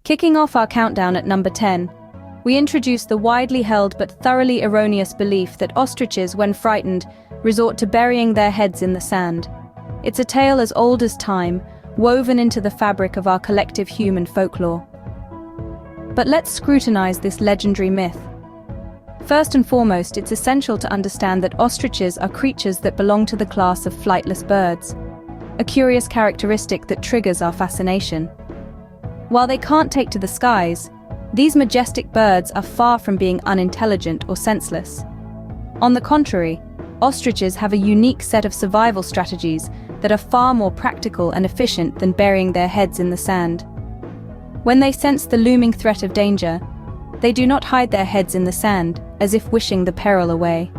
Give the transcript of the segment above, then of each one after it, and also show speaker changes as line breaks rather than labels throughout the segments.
Kicking off our countdown at number 10, we introduce the widely held but thoroughly erroneous belief that ostriches, when frightened, resort to burying their heads in the sand. It's a tale as old as time, woven into the fabric of our collective human folklore. But let's scrutinize this legendary myth. First and foremost, it's essential to understand that ostriches are creatures that belong to the class of flightless birds, a curious characteristic that triggers our fascination. While they can't take to the skies, these majestic birds are far from being unintelligent or senseless. On the contrary, ostriches have a unique set of survival strategies that are far more practical and efficient than burying their heads in the sand. When they sense the looming threat of danger, they do not hide their heads in the sand, as if wishing the peril away.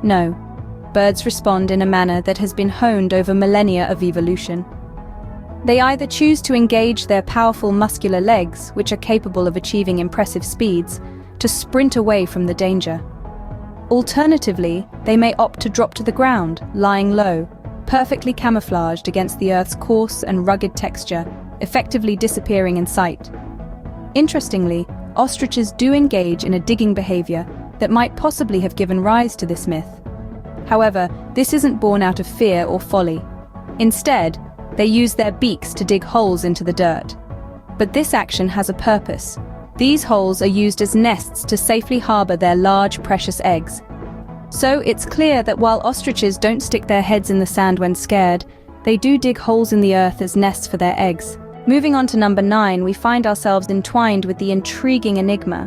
No, birds respond in a manner that has been honed over millennia of evolution. They either choose to engage their powerful muscular legs, which are capable of achieving impressive speeds, to sprint away from the danger. Alternatively, they may opt to drop to the ground, lying low, perfectly camouflaged against the Earth's coarse and rugged texture, effectively disappearing in sight. Interestingly, ostriches do engage in a digging behavior that might possibly have given rise to this myth. However, this isn't born out of fear or folly. Instead, they use their beaks to dig holes into the dirt. But this action has a purpose. These holes are used as nests to safely harbor their large, precious eggs. So it's clear that while ostriches don't stick their heads in the sand when scared, they do dig holes in the earth as nests for their eggs. Moving on to number 9, we find ourselves entwined with the intriguing enigma,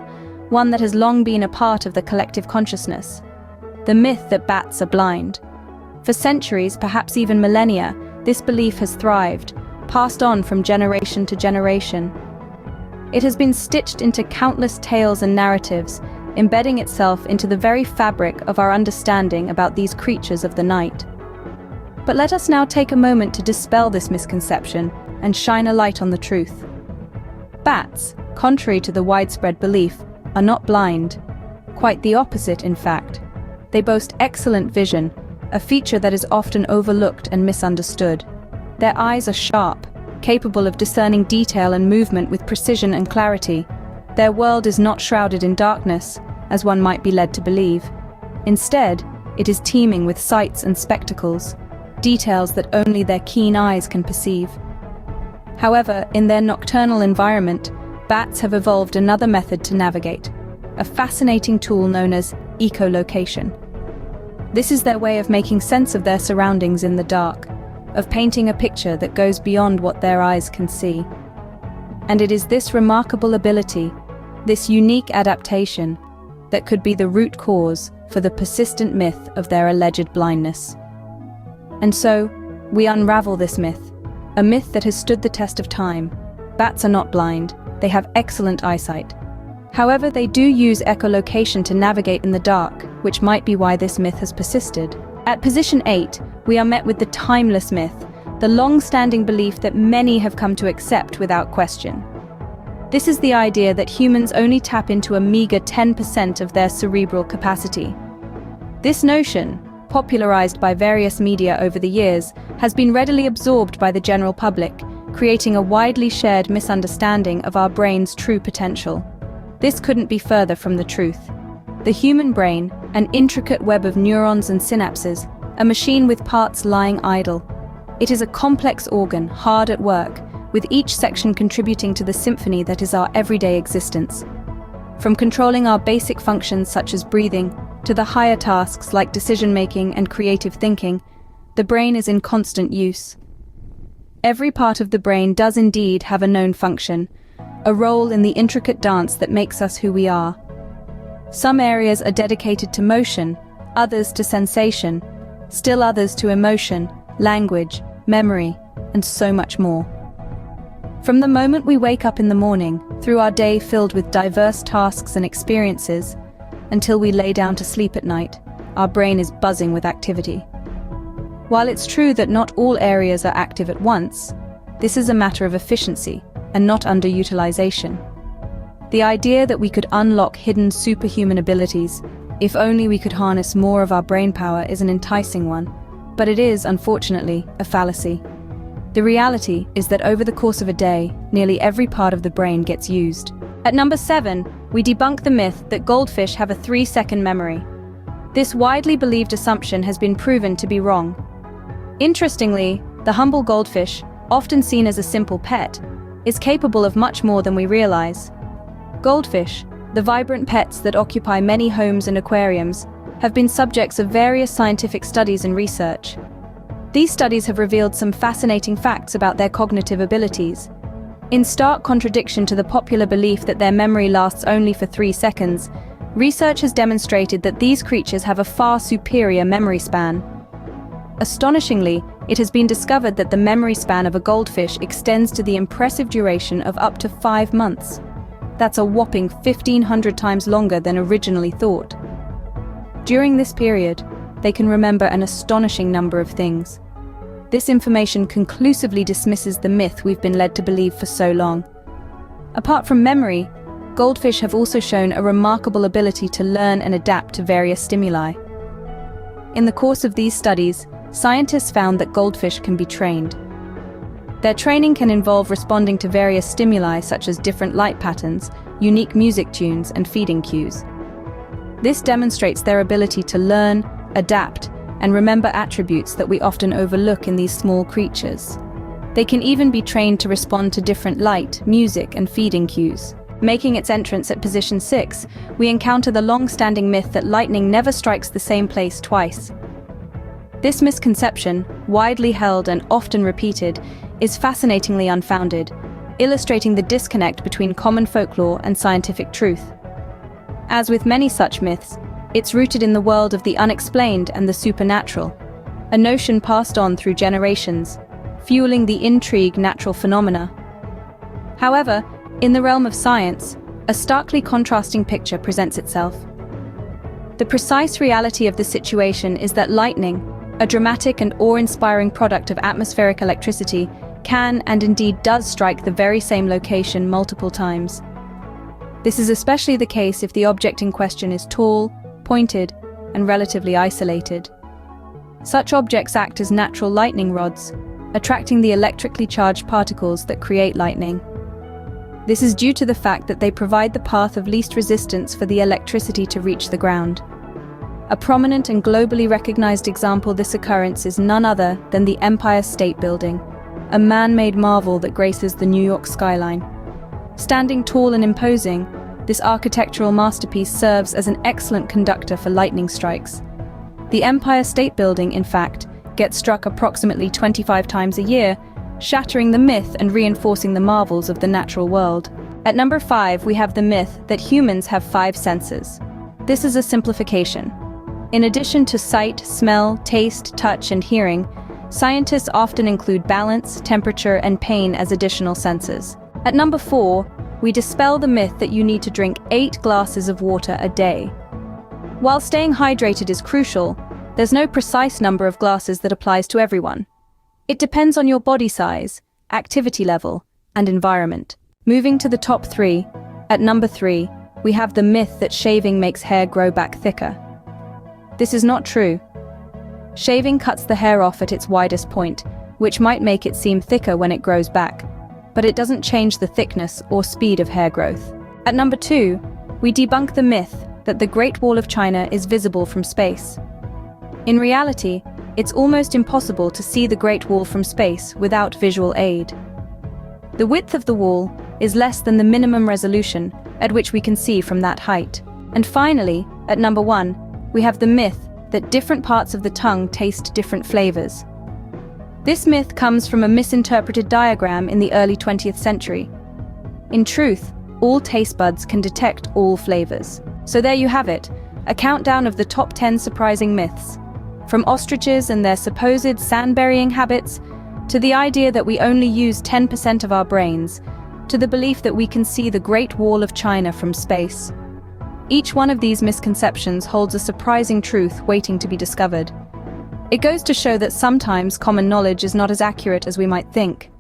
one that has long been a part of the collective consciousness: the myth that bats are blind. For centuries, perhaps even millennia, this belief has thrived, passed on from generation to generation. It has been stitched into countless tales and narratives, embedding itself into the very fabric of our understanding about these creatures of the night. But let us now take a moment to dispel this misconception and shine a light on the truth. Bats, contrary to the widespread belief, are not blind. Quite the opposite, in fact. They boast excellent vision, a feature that is often overlooked and misunderstood. Their eyes are sharp, capable of discerning detail and movement with precision and clarity. Their world is not shrouded in darkness, as one might be led to believe. Instead, it is teeming with sights and spectacles, details that only their keen eyes can perceive. However, in their nocturnal environment, bats have evolved another method to navigate, a fascinating tool known as echolocation. This is their way of making sense of their surroundings in the dark, of painting a picture that goes beyond what their eyes can see. And it is this remarkable ability, this unique adaptation, that could be the root cause for the persistent myth of their alleged blindness. And so, we unravel this myth, a myth that has stood the test of time. Bats are not blind, they have excellent eyesight. However, they do use echolocation to navigate in the dark, which might be why this myth has persisted. At position 8, we are met with the timeless myth, the long-standing belief that many have come to accept without question. This is the idea that humans only tap into a meager 10% of their cerebral capacity. This notion, popularized by various media over the years, has been readily absorbed by the general public, creating a widely shared misunderstanding of our brain's true potential. This couldn't be further from the truth. The human brain, an intricate web of neurons and synapses, a machine with parts lying idle. It is a complex organ, hard at work, with each section contributing to the symphony that is our everyday existence. From controlling our basic functions such as breathing, to the higher tasks like decision-making and creative thinking, the brain is in constant use. Every part of the brain does indeed have a known function, a role in the intricate dance that makes us who we are. Some areas are dedicated to motion, others to sensation, still others to emotion, language, memory, and so much more. From the moment we wake up in the morning, through our day filled with diverse tasks and experiences, until we lay down to sleep at night, our brain is buzzing with activity. While it's true that not all areas are active at once, this is a matter of efficiency and not underutilization. The idea that we could unlock hidden superhuman abilities, if only we could harness more of our brain power, is an enticing one, but it is, unfortunately, a fallacy. The reality is that over the course of a day, nearly every part of the brain gets used. At number 7, we debunk the myth that goldfish have a 3-second memory. This widely believed assumption has been proven to be wrong. Interestingly, the humble goldfish, often seen as a simple pet, is capable of much more than we realize. Goldfish, the vibrant pets that occupy many homes and aquariums, have been subjects of various scientific studies and research. These studies have revealed some fascinating facts about their cognitive abilities. In stark contradiction to the popular belief that their memory lasts only for 3 seconds, research has demonstrated that these creatures have a far superior memory span. Astonishingly, it has been discovered that the memory span of a goldfish extends to the impressive duration of up to 5 months. That's a whopping 1,500 times longer than originally thought. During this period, they can remember an astonishing number of things. This information conclusively dismisses the myth we've been led to believe for so long. Apart from memory, goldfish have also shown a remarkable ability to learn and adapt to various stimuli. In the course of these studies, scientists found that goldfish can be trained. Their training can involve responding to various stimuli such as different light patterns, unique music tunes, and feeding cues. This demonstrates their ability to learn, adapt, and remember attributes that we often overlook in these small creatures. They can even be trained to respond to different light, music, and feeding cues. Making its entrance at position 6, we encounter the long-standing myth that lightning never strikes the same place twice. This misconception, widely held and often repeated, is fascinatingly unfounded, illustrating the disconnect between common folklore and scientific truth. As with many such myths, it's rooted in the world of the unexplained and the supernatural, a notion passed on through generations, fueling the intrigue natural phenomena. However, in the realm of science, a starkly contrasting picture presents itself. The precise reality of the situation is that lightning, a dramatic and awe-inspiring product of atmospheric electricity, can and indeed does strike the very same location multiple times. This is especially the case if the object in question is tall, pointed, and relatively isolated. Such objects act as natural lightning rods, attracting the electrically charged particles that create lightning. This is due to the fact that they provide the path of least resistance for the electricity to reach the ground. A prominent and globally recognized example of this occurrence is none other than the Empire State Building, a man-made marvel that graces the New York skyline. Standing tall and imposing, this architectural masterpiece serves as an excellent conductor for lightning strikes. The Empire State Building, in fact, gets struck approximately 25 times a year, shattering the myth and reinforcing the marvels of the natural world. At number 5, we have the myth that humans have 5 senses. This is a simplification. In addition to sight, smell, taste, touch, and hearing, scientists often include balance, temperature, and pain as additional senses. At number 4, we dispel the myth that you need to drink 8 glasses of water a day. While staying hydrated is crucial, there's no precise number of glasses that applies to everyone. It depends on your body size, activity level, and environment. Moving to the top 3, at number 3, we have the myth that shaving makes hair grow back thicker. This is not true. Shaving cuts the hair off at its widest point, which might make it seem thicker when it grows back, but it doesn't change the thickness or speed of hair growth. At number 2, we debunk the myth that the Great Wall of China is visible from space. In reality, it's almost impossible to see the Great Wall from space without visual aid. The width of the wall is less than the minimum resolution at which we can see from that height. And finally, at number 1, we have the myth that different parts of the tongue taste different flavors. This myth comes from a misinterpreted diagram in the early 20th century. In truth, all taste buds can detect all flavors. So there you have it, a countdown of the top 10 surprising myths. From ostriches and their supposed sand-burying habits, to the idea that we only use 10% of our brains, to the belief that we can see the Great Wall of China from space. Each one of these misconceptions holds a surprising truth waiting to be discovered. It goes to show that sometimes common knowledge is not as accurate as we might think.